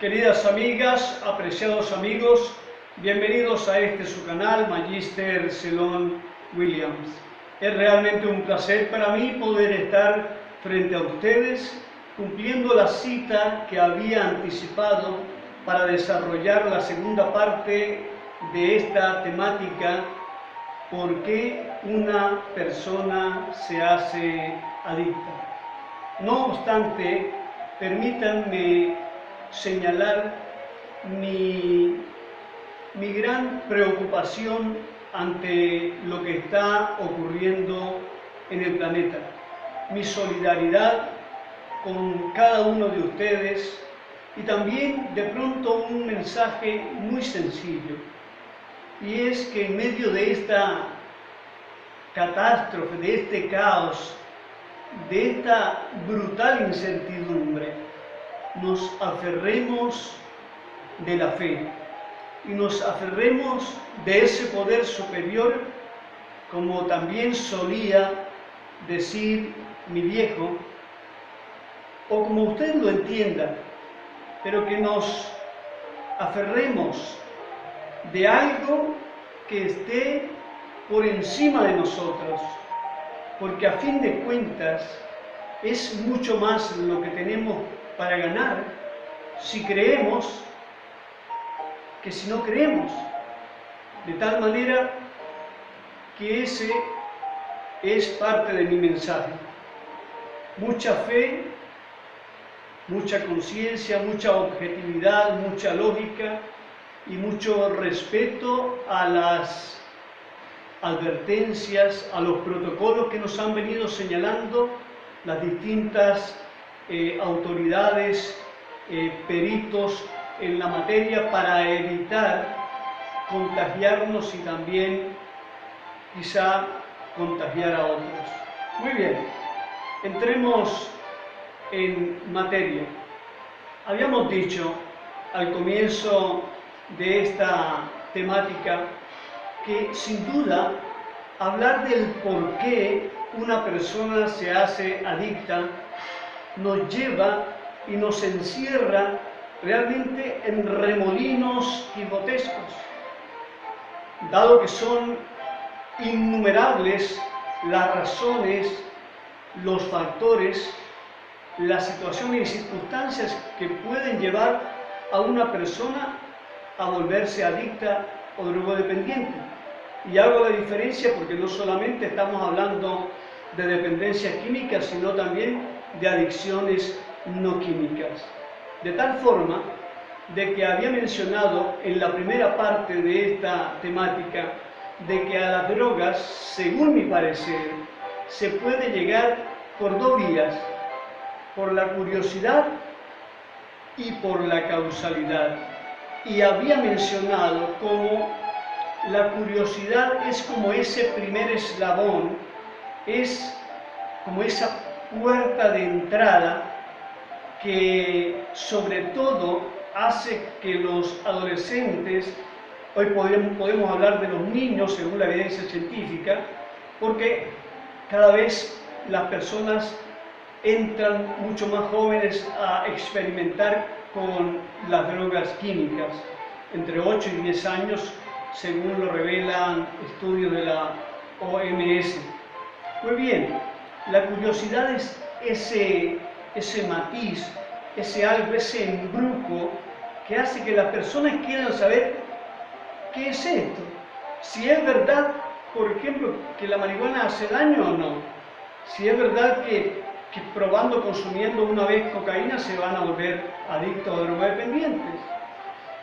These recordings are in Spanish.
Queridas amigas, apreciados amigos, bienvenidos a este su canal, Magister Celon Williams. Es realmente un placer para mí poder estar frente a ustedes cumpliendo la cita que había anticipado para desarrollar la segunda parte de esta temática: ¿por qué una persona se hace adicta? No obstante, permítanme señalar mi gran preocupación ante lo que está ocurriendo en el planeta, mi solidaridad con cada uno de ustedes y también de pronto un mensaje muy sencillo, y es que en medio de esta catástrofe, de este caos, de esta brutal incertidumbre, nos aferremos de la fe y nos aferremos de ese poder superior, como también solía decir mi viejo, o como usted lo entienda, pero que nos aferremos de algo que esté por encima de nosotros, porque a fin de cuentas es mucho más lo que tenemos para ganar si creemos que si no creemos. De tal manera que ese es parte de mi mensaje. Mucha fe, mucha conciencia, mucha objetividad, mucha lógica y mucho respeto a las advertencias, a los protocolos que nos han venido señalando las distintas autoridades, peritos en la materia, para evitar contagiarnos y también quizá contagiar a otros. Muy bien, entremos en materia. Habíamos dicho al comienzo de esta temática que sin duda hablar del por qué una persona se hace adicta nos lleva y nos encierra realmente en remolinos quijotescos, dado que son innumerables las razones, los factores, las situaciones y circunstancias que pueden llevar a una persona a volverse adicta o drogodependiente. Y hago la diferencia porque no solamente estamos hablando de dependencia química, sino también de adicciones no químicas. De tal forma de que había mencionado en la primera parte de esta temática de que a las drogas, según mi parecer, se puede llegar por dos vías: por la curiosidad y por la causalidad. Y había mencionado cómo la curiosidad es como ese primer eslabón, es como esa puerta de entrada que sobre todo hace que los adolescentes, hoy podemos hablar de los niños según la evidencia científica, porque cada vez las personas entran mucho más jóvenes a experimentar con las drogas químicas, entre 8 y 10 años, según lo revelan estudios de la OMS. Muy bien, la curiosidad es ese matiz, ese algo, ese embrujo que hace que las personas quieran saber qué es esto. Si es verdad, por ejemplo, que la marihuana hace daño o no. Si es verdad que probando, consumiendo una vez cocaína, se van a volver adictos o drogodependientes.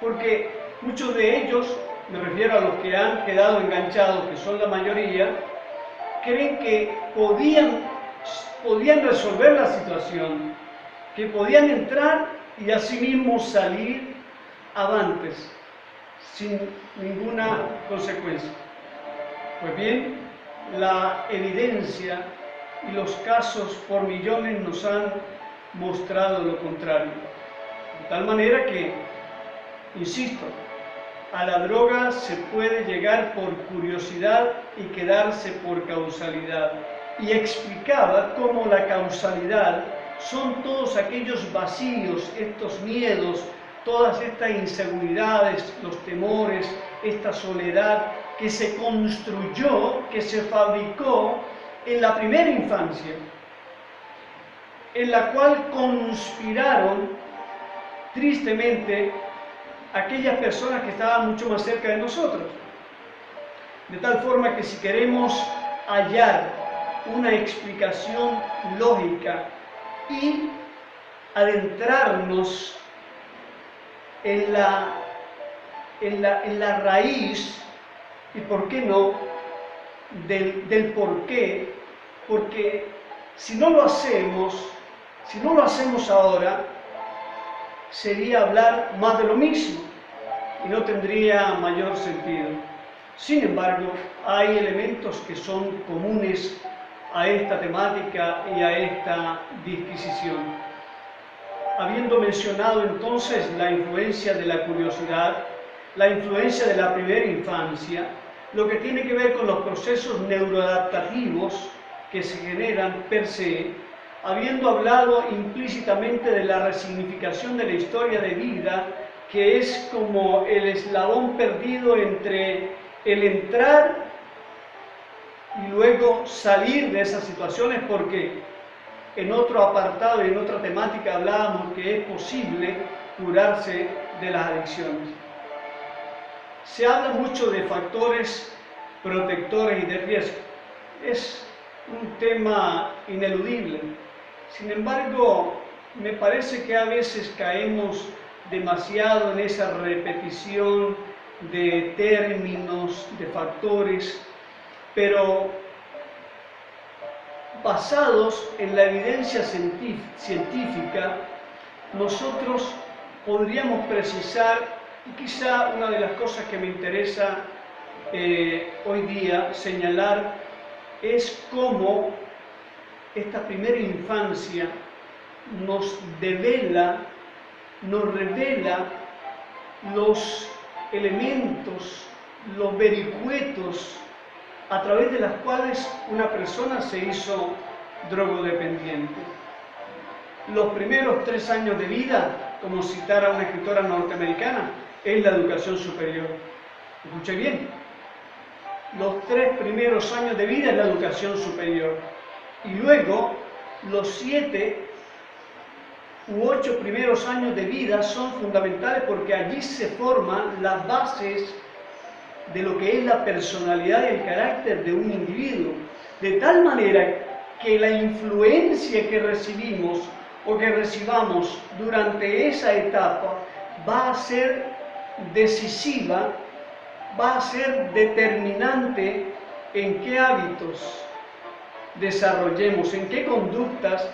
Porque muchos de ellos, me refiero a los que han quedado enganchados, que son la mayoría, creen que podían resolver la situación, que podían entrar y asimismo salir avantes, sin ninguna consecuencia. Pues bien, la evidencia y los casos por millones nos han mostrado lo contrario. De tal manera que, insisto, a la droga se puede llegar por curiosidad y quedarse por causalidad. Y explicaba cómo la causalidad son todos aquellos vacíos, estos miedos, todas estas inseguridades, los temores, esta soledad que se construyó, que se fabricó en la primera infancia, en la cual conspiraron tristemente aquellas personas que estaban mucho más cerca de nosotros. De tal forma que si queremos hallar una explicación lógica y adentrarnos en la raíz, y por qué no, del por qué, porque si no lo hacemos ahora, sería hablar más de lo mismo y no tendría mayor sentido. Sin embargo, hay elementos que son comunes a esta temática y a esta disquisición. Habiendo mencionado entonces la influencia de la curiosidad, la influencia de la primera infancia, lo que tiene que ver con los procesos neuroadaptativos que se generan per se, habiendo hablado implícitamente de la resignificación de la historia de vida, que es como el eslabón perdido entre el entrar y luego salir de esas situaciones, porque en otro apartado y en otra temática hablábamos que es posible curarse de las adicciones. Se habla mucho de factores protectores y de riesgo. Es un tema ineludible. Sin embargo, me parece que a veces caemos demasiado en esa repetición de términos, de factores, pero basados en la evidencia científica, nosotros podríamos precisar, y quizá una de las cosas que me interesa hoy día señalar es cómo esta primera infancia nos revela los elementos, los vericuetos a través de las cuales una persona se hizo drogodependiente. Los primeros 3 años de vida, como citara una escritora norteamericana, es la educación superior. Escuche bien, los 3 primeros años de vida es la educación superior. Y luego, los 7 u 8 primeros años de vida son fundamentales porque allí se forman las bases de lo que es la personalidad y el carácter de un individuo, de tal manera que la influencia que recibimos o que recibamos durante esa etapa va a ser decisiva, va a ser determinante en qué hábitos desarrollemos, en qué conductas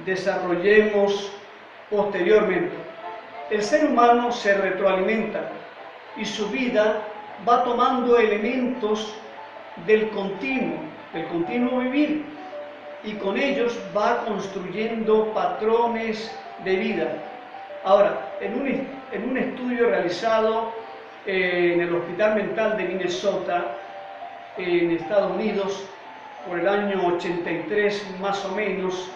desarrollemos posteriormente. El ser humano se retroalimenta y su vida va tomando elementos del continuo vivir, y con ellos va construyendo patrones de vida. Ahora, en un estudio realizado en el Hospital Mental de Minnesota, en Estados Unidos, por el año 83 más o menos,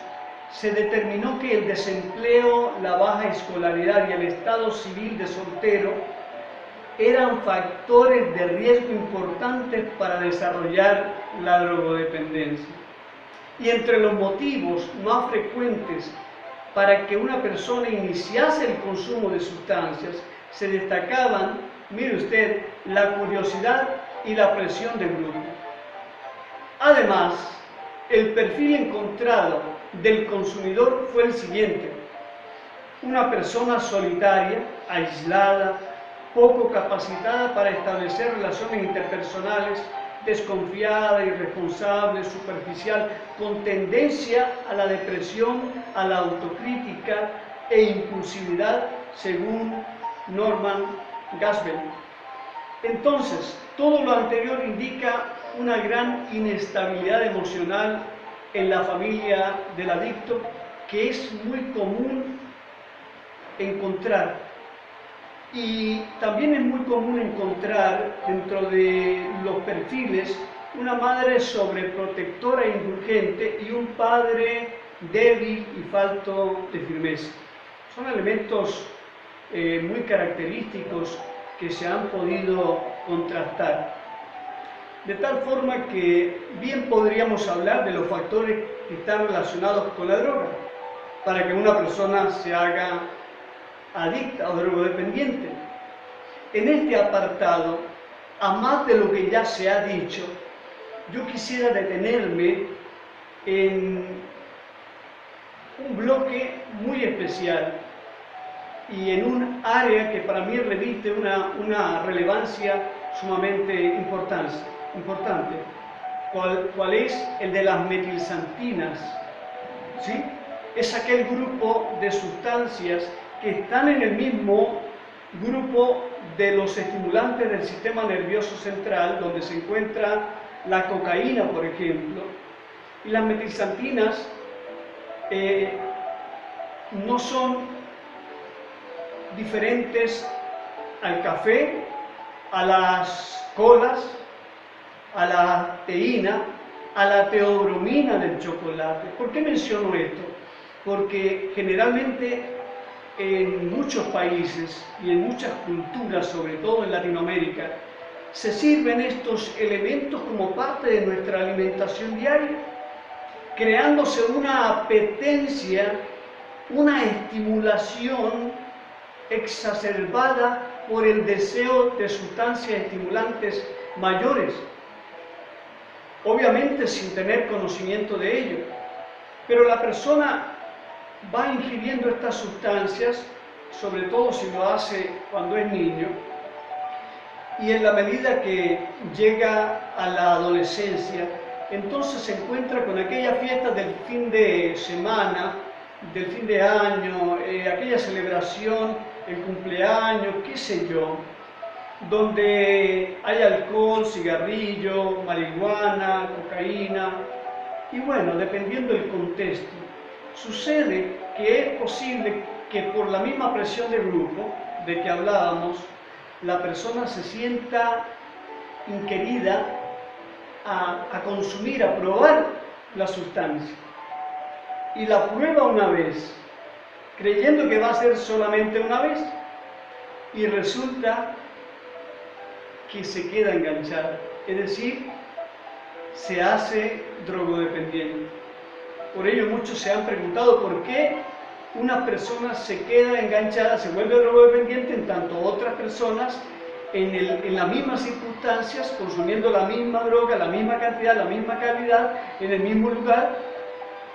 se determinó que el desempleo, la baja escolaridad y el estado civil de soltero eran factores de riesgo importantes para desarrollar la drogodependencia. Y entre los motivos más frecuentes para que una persona iniciase el consumo de sustancias se destacaban, mire usted, la curiosidad y la presión del grupo. Además, el perfil encontrado del consumidor fue el siguiente: una persona solitaria, aislada, poco capacitada para establecer relaciones interpersonales, desconfiada, irresponsable, superficial, con tendencia a la depresión, a la autocrítica e impulsividad, según Norman Gaskell. Entonces, todo lo anterior indica una gran inestabilidad emocional en la familia del adicto, que es muy común encontrar. Y también es muy común encontrar dentro de los perfiles una madre sobreprotectora e indulgente y un padre débil y falto de firmeza. Son elementos muy característicos que se han podido contrastar. De tal forma que bien podríamos hablar de los factores que están relacionados con la droga, para que una persona se haga adicta o drogodependiente. En este apartado, a más de lo que ya se ha dicho, yo quisiera detenerme en un bloque muy especial y en un área que para mí reviste una relevancia sumamente importante, cual es el de las metilsantinas, ¿sí? Es aquel grupo de sustancias que están en el mismo grupo de los estimulantes del sistema nervioso central, donde se encuentra la cocaína, por ejemplo, y las metilsantinas no son diferentes al café, a las colas, a la teína, a la teobromina del chocolate. ¿Por qué menciono esto? Porque generalmente en muchos países y en muchas culturas, sobre todo en Latinoamérica, se sirven estos elementos como parte de nuestra alimentación diaria, creándose una apetencia, una estimulación exacerbada por el deseo de sustancias estimulantes mayores, obviamente sin tener conocimiento de ello. Pero la persona va ingiriendo estas sustancias, sobre todo si lo hace cuando es niño, y en la medida que llega a la adolescencia, entonces se encuentra con aquellas fiestas del fin de semana, del fin de año, aquella celebración, el cumpleaños, qué sé yo, donde hay alcohol, cigarrillo, marihuana, cocaína, y bueno, dependiendo del contexto, sucede que es posible que por la misma presión de grupo de que hablábamos, la persona se sienta inquirida a consumir, a probar la sustancia. Y la prueba una vez, creyendo que va a ser solamente una vez, y resulta que se queda enganchada, es decir, se hace drogodependiente. Por ello muchos se han preguntado por qué una persona se queda enganchada, se vuelve drogodependiente, en tanto otras personas en las mismas circunstancias, consumiendo la misma droga, la misma cantidad, la misma calidad, en el mismo lugar,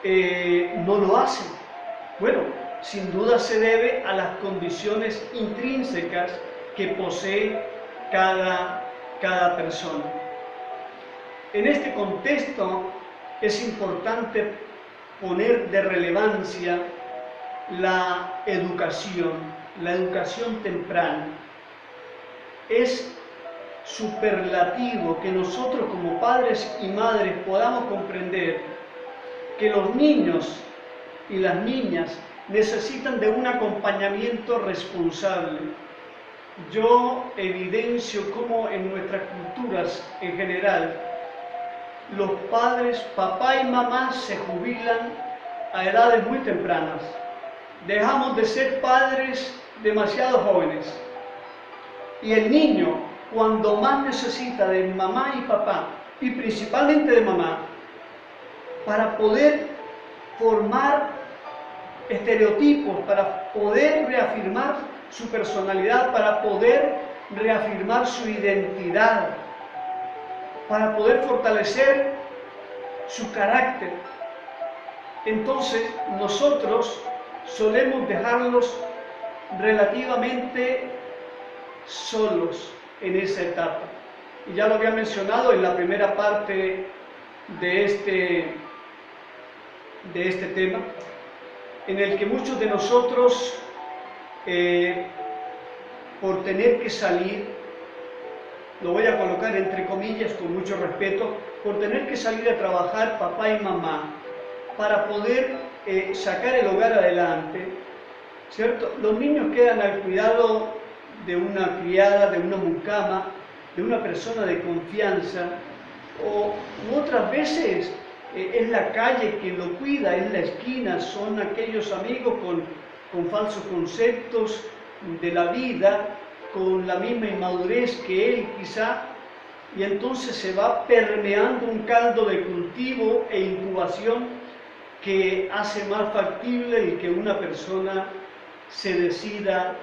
no lo hacen. Bueno, sin duda se debe a las condiciones intrínsecas que posee cada persona. En este contexto es importante poner de relevancia la educación temprana. Es superlativo que nosotros como padres y madres podamos comprender que los niños y las niñas necesitan de un acompañamiento responsable. Yo evidencio cómo en nuestras culturas en general los padres, papá y mamá, se jubilan a edades muy tempranas. Dejamos de ser padres demasiado jóvenes. Y el niño, cuando más necesita de mamá y papá, y principalmente de mamá, para poder formar estereotipos, para poder reafirmar su personalidad, para poder reafirmar su identidad, para poder fortalecer su carácter. Entonces nosotros solemos dejarlos relativamente solos en esa etapa. Y ya lo había mencionado en la primera parte de este tema, en el que muchos de nosotros, por tener que salir, lo voy a colocar entre comillas con mucho respeto, por tener que salir a trabajar papá y mamá para poder sacar el hogar adelante, ¿cierto? Los niños quedan al cuidado de una criada, de una mucama, de una persona de confianza, o otras veces es la calle quien lo cuida, es la esquina, son aquellos amigos con falsos conceptos de la vida con la misma inmadurez que él quizá, y entonces se va permeando un caldo de cultivo e incubación que hace más factible el que una persona se decida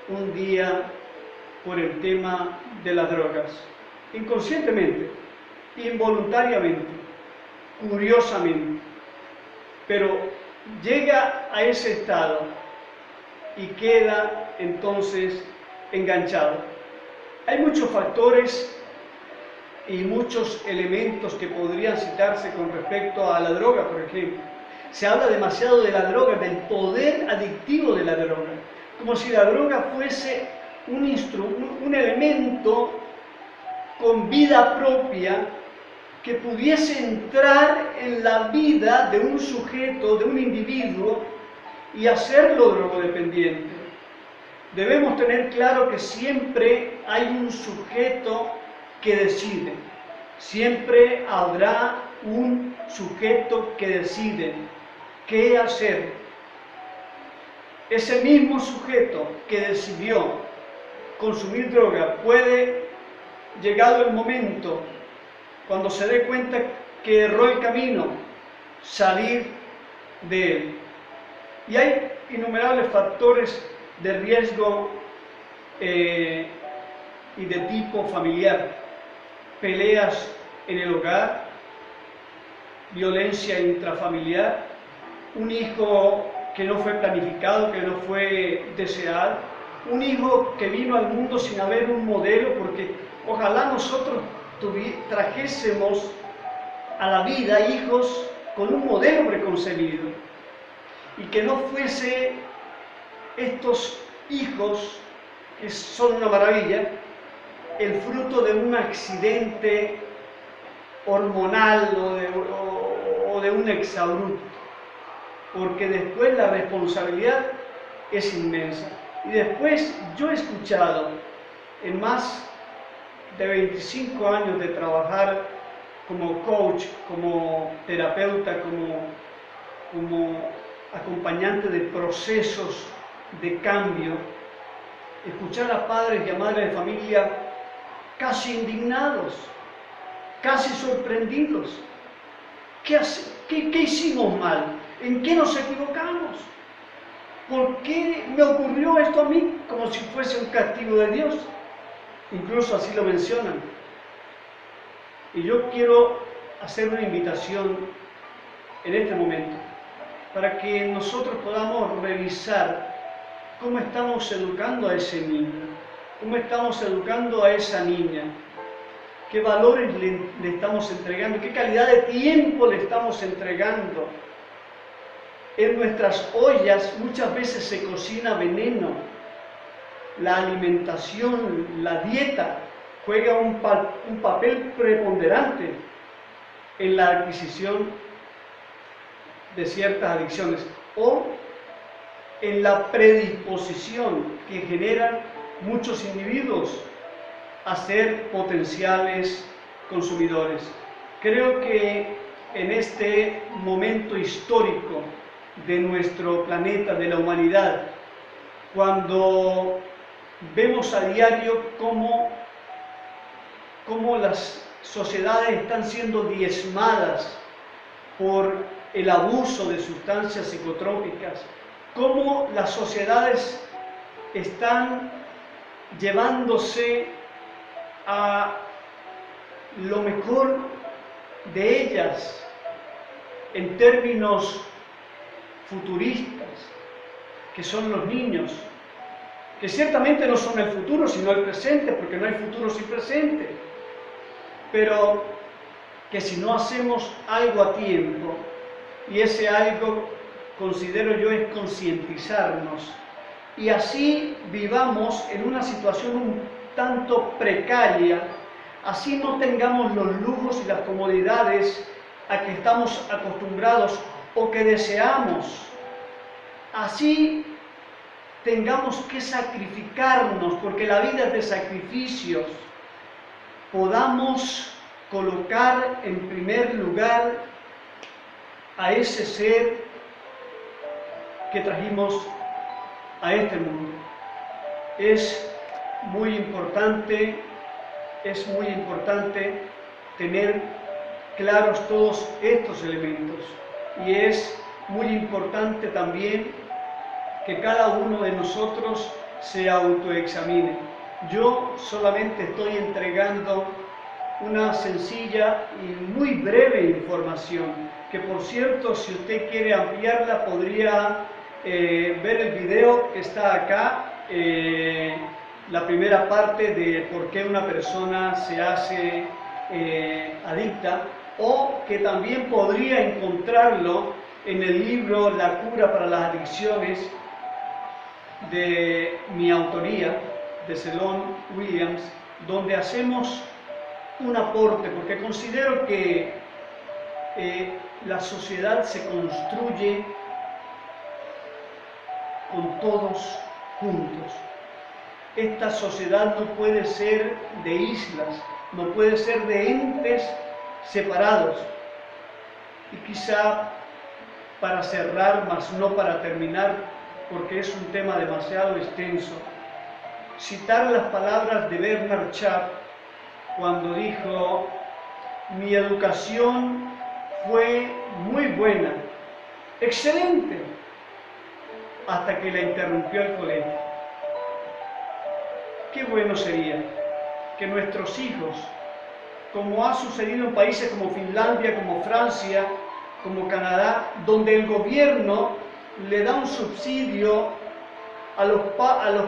un día por el tema de las drogas, inconscientemente, involuntariamente, curiosamente, pero llega a ese estado y queda entonces enganchado. Hay muchos factores y muchos elementos que podrían citarse con respecto a la droga, por ejemplo. Se habla demasiado de la droga, del poder adictivo de la droga, como si la droga fuese un elemento con vida propia que pudiese entrar en la vida de un sujeto, de un individuo, y hacerlo drogodependiente. Debemos tener claro que siempre hay un sujeto que decide, siempre habrá un sujeto que decide qué hacer. Ese mismo sujeto que decidió consumir droga puede, llegado el momento, cuando se dé cuenta que erró el camino, salir de él. Y hay innumerables factores de riesgo y de tipo familiar. Peleas en el hogar, violencia intrafamiliar, un hijo que no fue planificado, que no fue deseado, un hijo que vino al mundo sin haber un modelo, porque ojalá nosotros trajésemos a la vida hijos con un modelo preconcebido y que no fuese estos hijos, que son una maravilla, el fruto de un accidente hormonal o de un exabrupto, porque después la responsabilidad es inmensa. Y después yo he escuchado en más de 25 años de trabajar como coach, como terapeuta, como acompañante de procesos de cambio, escuchar a padres y a madres de familia casi indignados, casi sorprendidos. ¿Qué hicimos mal? ¿En qué nos equivocamos? ¿Por qué me ocurrió esto a mí? Como si fuese un castigo de Dios. Incluso así lo mencionan. Y yo quiero hacer una invitación en este momento para que nosotros podamos revisar cómo estamos educando a ese niño, cómo estamos educando a esa niña, qué valores le estamos entregando, qué calidad de tiempo le estamos entregando. En nuestras ollas muchas veces se cocina veneno. La alimentación, la dieta, juega un papel preponderante en la adquisición de ciertas adicciones o en la predisposición que generan muchos individuos a ser potenciales consumidores. Creo que en este momento histórico de nuestro planeta, de la humanidad, cuando vemos a diario cómo las sociedades están siendo diezmadas por el abuso de sustancias psicotrópicas, cómo las sociedades están llevándose a lo mejor de ellas en términos futuristas, que son los niños, que ciertamente no son el futuro, sino el presente, porque no hay futuro sin presente, pero que si no hacemos algo a tiempo, y ese algo, considero yo, es concientizarnos, y así vivamos en una situación un tanto precaria, así no tengamos los lujos y las comodidades a que estamos acostumbrados o que deseamos, así tengamos que sacrificarnos, porque la vida es de sacrificios, podamos colocar en primer lugar a ese ser que trajimos a este mundo. es muy importante tener claros todos estos elementos, y es muy importante también que cada uno de nosotros se autoexamine. Yo solamente estoy entregando una sencilla y muy breve información, que por cierto, si usted quiere ampliarla, podría ver el video que está acá, la primera parte de por qué una persona se hace adicta, o que también podría encontrarlo en el libro La cura para las adicciones, de mi autoría, de Celon Williams, donde hacemos un aporte, porque considero que la sociedad se construye con todos juntos. Esta sociedad no puede ser de islas, no puede ser de entes separados. Y quizá para cerrar, mas no para terminar, porque es un tema demasiado extenso, citar las palabras de Bernard Shaw cuando dijo: mi educación fue muy buena, excelente, hasta que la interrumpió el colegio. Qué bueno sería que nuestros hijos, como ha sucedido en países como Finlandia, como Francia, como Canadá, donde el gobierno le da un subsidio a los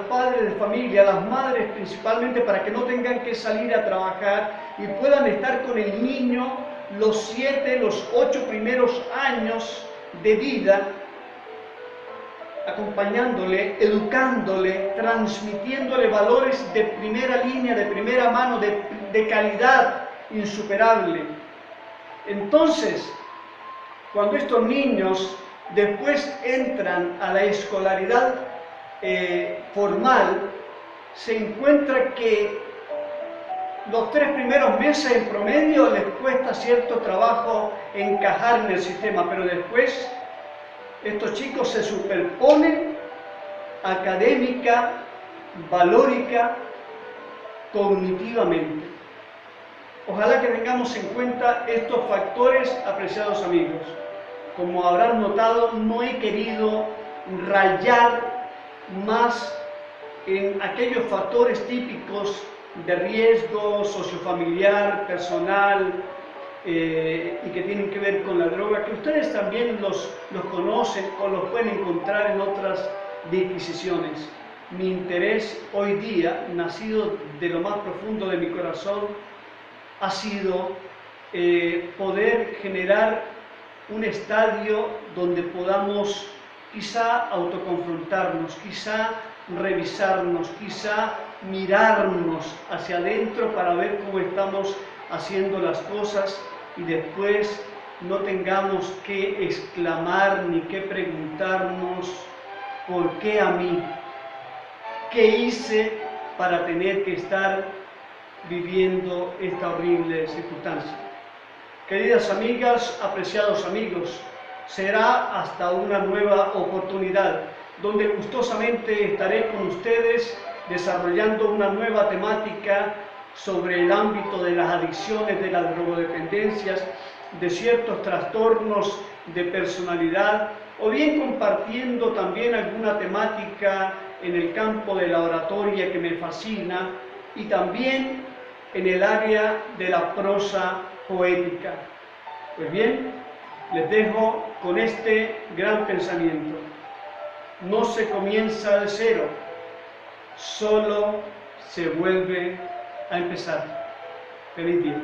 padres de familia, a las madres principalmente, para que no tengan que salir a trabajar y puedan estar con el niño los 7, los 8 primeros años de vida, acompañándole, educándole, transmitiéndole valores de primera línea, de primera mano, de calidad insuperable. Entonces, cuando estos niños después entran a la escolaridad formal, se encuentra que los 3 primeros meses en promedio les cuesta cierto trabajo encajar en el sistema, pero después estos chicos se superponen académica, valórica, cognitivamente. Ojalá que tengamos en cuenta estos factores, apreciados amigos. Como habrán notado, no he querido rayar más en aquellos factores típicos de riesgo sociofamiliar, personal, y que tienen que ver con la droga, que ustedes también los conocen o los pueden encontrar en otras disquisiciones. Mi interés hoy día, nacido de lo más profundo de mi corazón, ha sido poder generar un estadio donde podamos quizá autoconfrontarnos, quizá revisarnos, quizá mirarnos hacia adentro para ver cómo estamos haciendo las cosas, y después no tengamos que exclamar ni que preguntarnos: ¿por qué a mí? ¿Qué hice para tener que estar viviendo esta horrible circunstancia? Queridas amigas, apreciados amigos, será hasta una nueva oportunidad, donde gustosamente estaré con ustedes desarrollando una nueva temática sobre el ámbito de las adicciones, de las drogodependencias, de ciertos trastornos de personalidad, o bien compartiendo también alguna temática en el campo de la oratoria que me fascina, y también en el área de la prosa poética. Pues bien, les dejo con este gran pensamiento: no se comienza de cero, solo se vuelve a empezar. Feliz día.